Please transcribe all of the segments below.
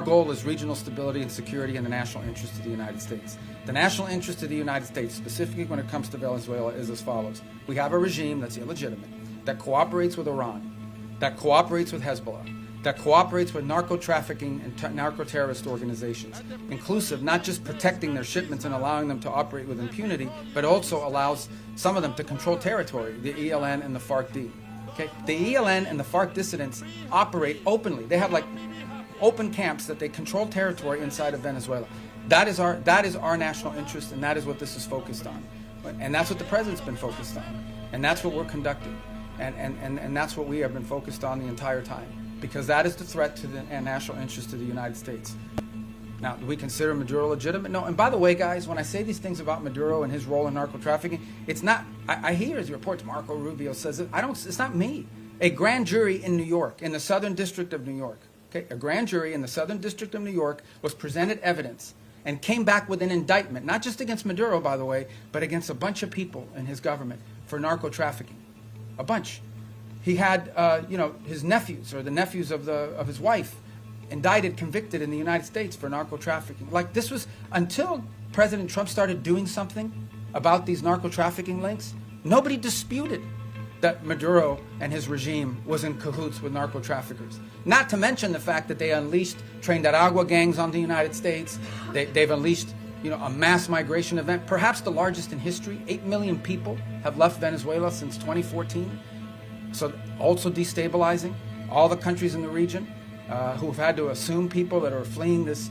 goal is regional stability and security in the national interest of the United States. The national interest of the United States, specifically when it comes to Venezuela, is as follows. We have a regime that's illegitimate, that cooperates with Iran, that cooperates with Hezbollah, that cooperates with narco-trafficking and narco-terrorist organizations, inclusive not just protecting their shipments and allowing them to operate with impunity, but also allows some of them to control territory, the ELN and the FARC-D. Okay? The ELN and the FARC dissidents operate openly. They have like open camps that they control territory inside of Venezuela. That is our national interest, and that is what this is focused on. And that's what the president's been focused on. And that's what we're conducting. And that's what we have been focused on the entire time, because that is the threat to the national interest of the United States. Now, do we consider Maduro legitimate? No. And by the way, guys, when I say these things about Maduro and his role in narco-trafficking, it's not, I hear as reports, Marco Rubio says it, it's not me. A grand jury in New York, in the Southern District of New York, okay, a grand jury in the Southern District of New York was presented evidence and came back with an indictment, not just against Maduro, by the way, but against a bunch of people in his government for narco-trafficking. A bunch. He had, his nephews, or the nephews of his wife, indicted, convicted in the United States for narco-trafficking. Like, this was, until President Trump started doing something about these narco-trafficking links, nobody disputed that Maduro and his regime was in cahoots with narco-traffickers. Not to mention the fact that they unleashed Trinidad gangs on the United States. They've unleashed, a mass migration event, perhaps the largest in history. 8 million people have left Venezuela since 2014. So also destabilizing all the countries in the region who have had to assume people that are fleeing this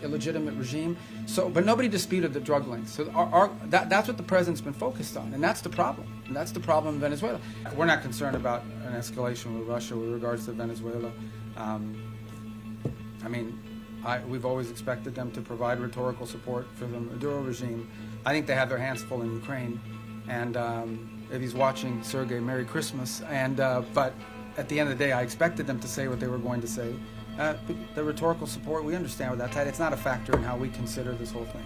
illegitimate regime. So, but nobody disputed the drug links. So that's what the president's been focused on, and that's the problem. And that's the problem in Venezuela. We're not concerned about an escalation with Russia with regards to Venezuela. We've always expected them to provide rhetorical support for the Maduro regime. I think they have their hands full in Ukraine, and if he's watching, Sergey, Merry Christmas. But at the end of the day, I expected them to say what they were going to say. The rhetorical support, we understand what that's at. It's not a factor in how we consider this whole thing.